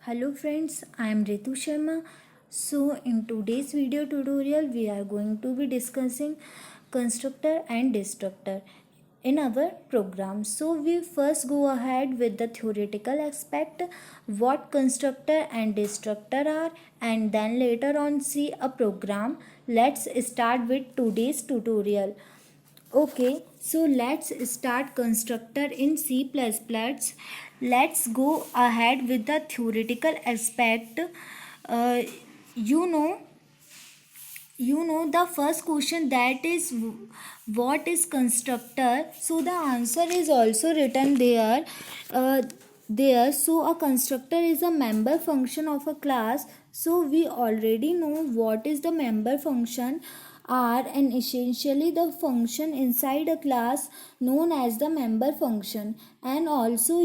Hello friends, I am Ritu Sharma. So in today's video tutorial we are going to be discussing constructor and destructor in our program. So we first go ahead with the theoretical aspect, what constructor and destructor are, and then later on see a program. Let's start with today's tutorial. Okay, so let's start constructor in C++. Let's go ahead with the theoretical aspect. Uh, you know, the first question, that is what is constructor. So the answer is also written there. So a constructor is a member function of a class. So we already know what is the member function are, and essentially the function inside a class known as the member function. And also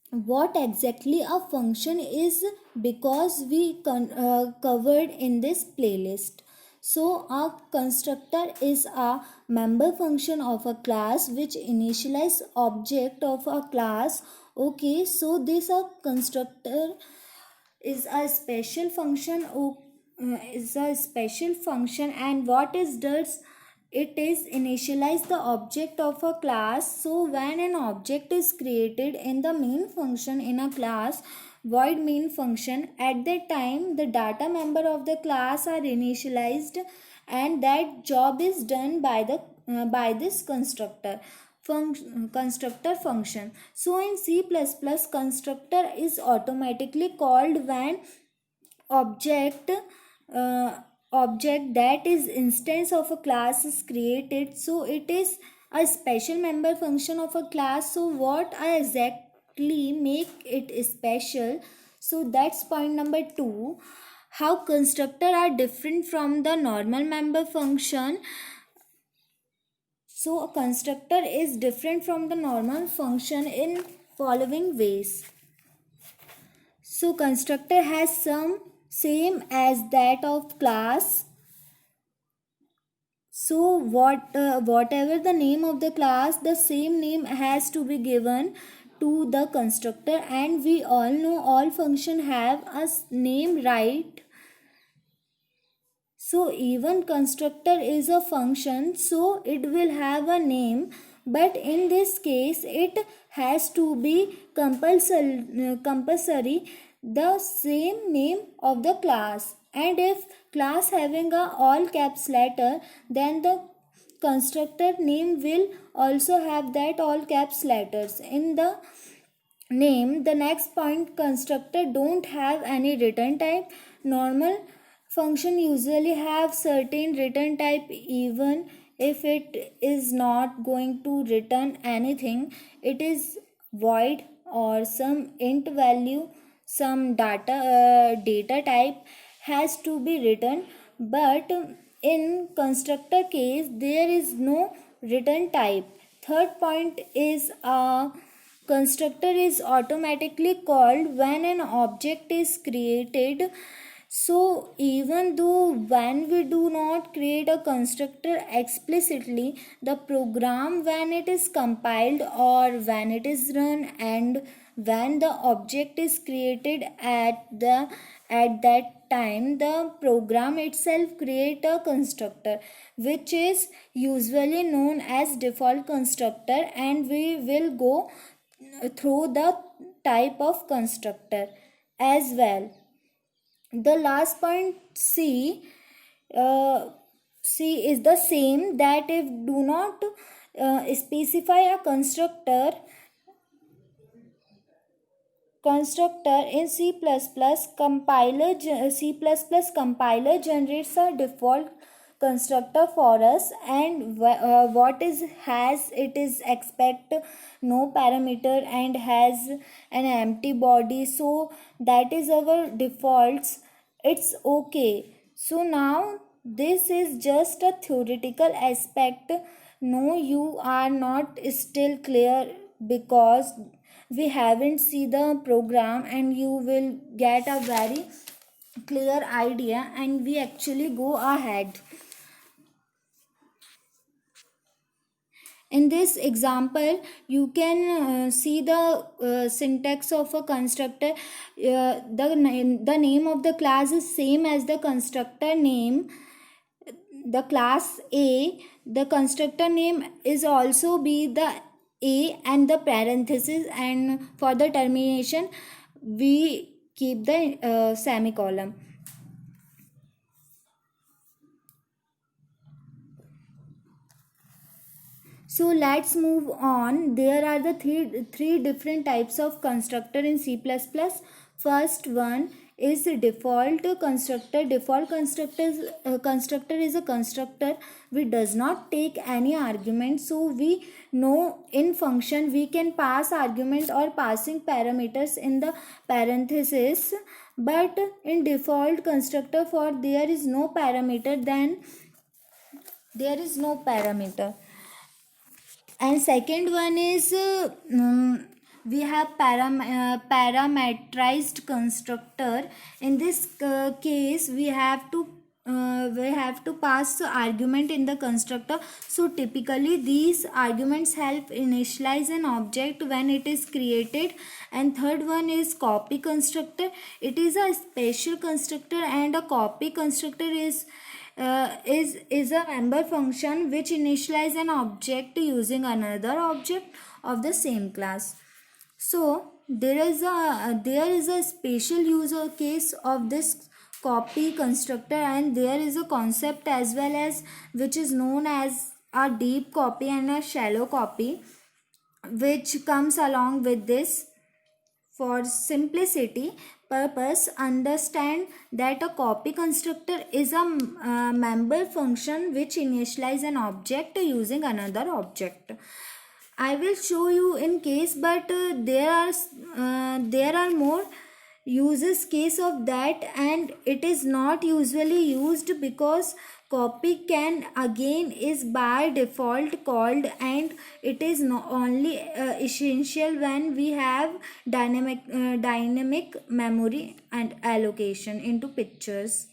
what exactly a function is, because we covered in this playlist. So a constructor is a member function of a class which initialize object of a class. Okay, so this a constructor is a special function and what is does it is initialize the object of a class. So when an object is created in the main function in a class, void main function, at that time the data member of the class are initialized, and that job is done by this constructor function. So in C++, constructor is automatically called when object uh, object that is instance of a class is created. So it is a special member function of a class. So what I exactly make it special? So that's point number 2. How constructor are different from the normal member function. So a constructor is different from the normal function in following ways. So constructor has some same as that of class. So whatever the name of the class, the same name has to be given to the constructor, and we all know all function have a name, right? So even constructor is a function, so it will have a name, but in this case it has to be compulsory the same name of the class. And if class having a all caps letter, then the constructor name will also have that all caps letters in the name. The next point, constructor don't have any return type. Normal function usually have certain return type, even if it is not going to return anything. It is void or some int value, some data type has to be written. But in constructor case there is no return type. Third point is constructor is automatically called when an object is created. So even though when we do not create a constructor explicitly, the program when it is compiled or when it is run, and when the object is created at that time, the program itself create a constructor which is usually known as default constructor, and we will go through the type of constructor as well. The last point, uh, C is the same, that if do not specify a constructor in compiler generates a default constructor for us, and what is has it is expect no parameter and has an empty body. So that is our defaults. It's okay. So now this is just a theoretical aspect. No, you are not still clear, because we haven't see the program, and you will get a very clear idea, and we actually go ahead. In this example, you can see the syntax of a constructor. The name of the class is same as the constructor name. The class A, the constructor name is also be the A and the parenthesis, and for the termination we keep the semicolon. So let's move on. There are the three different types of constructor in C++. First one is default constructor. Default constructor is a constructor which does not take any argument. So we know in function we can pass argument or passing parameters in the parenthesis, but in default constructor, for there is no parameter, then there is no parameter. And second one is we have parameterized constructor. In this case we have to pass argument in the constructor. So typically these arguments help initialize an object when it is created. And third one is copy constructor. It is a special constructor, and a copy constructor is a member function which initialize an object using another object of the same class. So there is a special use case of this copy constructor, and there is a concept as well as which is known as a deep copy and a shallow copy, which comes along with this. For simplicity purpose, understand that a copy constructor is a member function which initialize an object using another object. I will show you in case, but there are more uses case of that, and it is not usually used because copy can again is by default called, and it is not only essential when we have dynamic memory and allocation into pictures.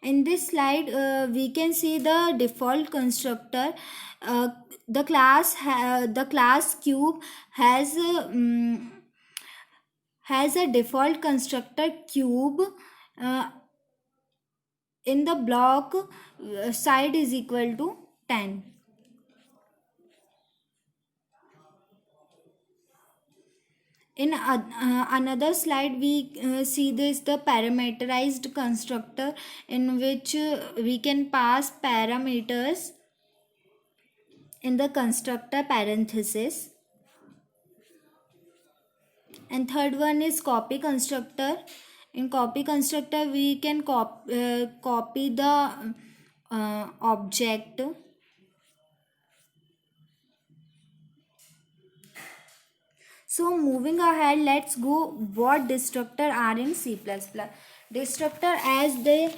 In this slide we can see the default constructor. The class cube has a default constructor cube in the block side is equal to 10. In another slide we see this the parameterized constructor, in which we can pass parameters in the constructor parenthesis. And third one is copy constructor. In copy constructor we can copy the object. So moving ahead, let's go what destructor are in C++. Destructor, as the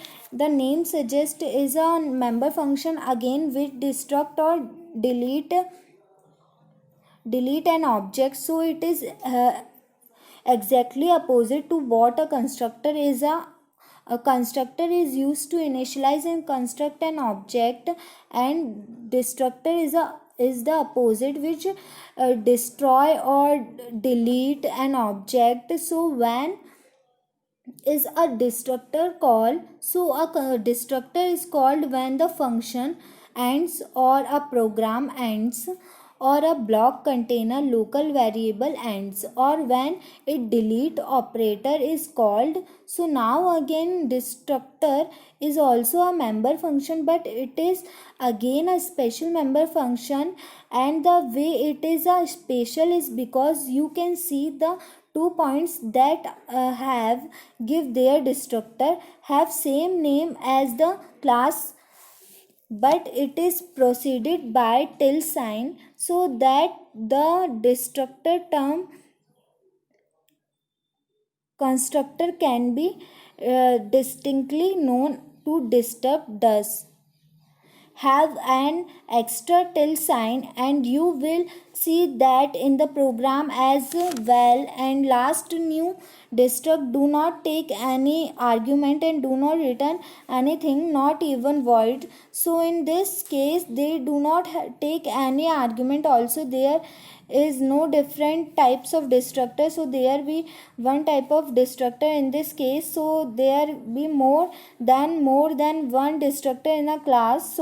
name suggests, is a member function again which destruct or delete an object. So it is exactly opposite to what a constructor is. A constructor is used to initialize and construct an object, and destructor is the opposite, which destroy or delete an object. So when is a destructor call? So a destructor is called when the function ends, or a program ends, or a block container local variable ends, or when a delete operator is called. So now again destructor is also a member function, but it is again a special member function. And the way it is a special is because you can see the 2 points that have give their destructor have same name as the class, but it is preceded by tilde sign, so that the destructor term constructor can be distinctly known to disturb. Thus have an extra till sign, and you will see that in the program as well. And last, new destruct do not take any argument and do not return anything, not even void. So in this case they do not take any argument. Also there is no different types of destructor, so there be one type of destructor in this case. So there be more than one destructor in a class.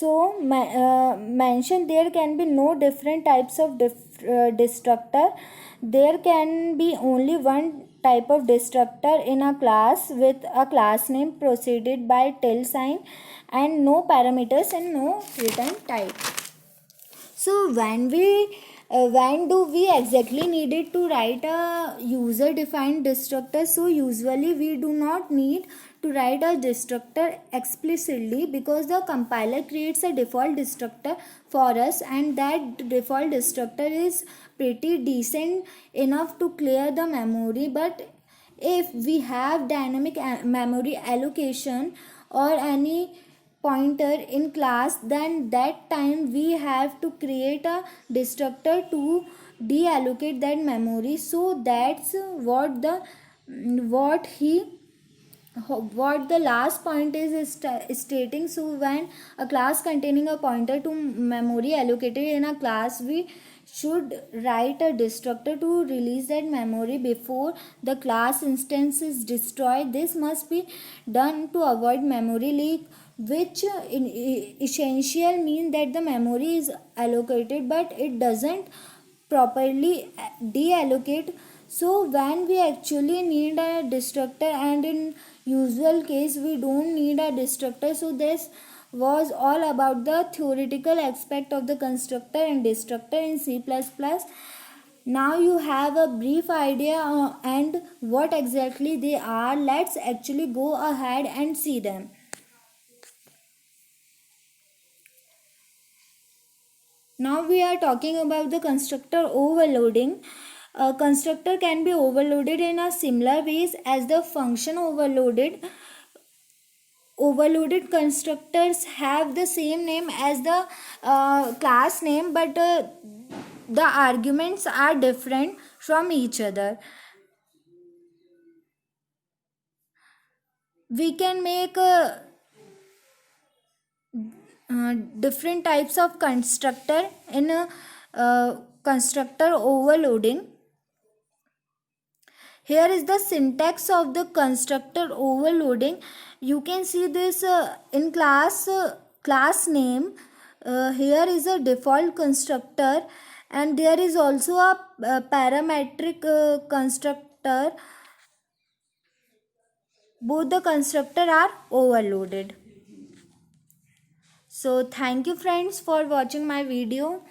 Mention there can be no different types of destructor. There can be only one type of destructor in a class with a class name preceded by till sign, and no parameters and no return type. So when do we exactly needed to write a user defined destructor? So usually we do not need to write a destructor explicitly, because the compiler creates a default destructor for us, and that default destructor is pretty decent enough to clear the memory. But if we have dynamic memory allocation or any pointer in class, then that time we have to create a destructor to deallocate that memory. So that's what he what the last point is stating. So when a class containing a pointer to memory allocated in a class, we should write a destructor to release that memory before the class instance is destroyed. This must be done to avoid memory leak, which in essential mean that the memory is allocated but it doesn't properly deallocate. So when we actually need a destructor, and in usual case we don't need a destructor. So this was all about the theoretical aspect of the constructor and destructor in C++. Now you have a brief idea and what exactly they are. Let's actually go ahead and see them. Now we are talking about the constructor overloading. A constructor can be overloaded in a similar ways as the function overloaded. Overloaded constructors have the same name as the class name, but the arguments are different from each other. We can make different types of constructor in a constructor overloading. Here is the syntax of the constructor overloading. You can see this in class name. Here is a default constructor, and there is also a parametric constructor. Both the constructor are overloaded. So thank you friends for watching my video.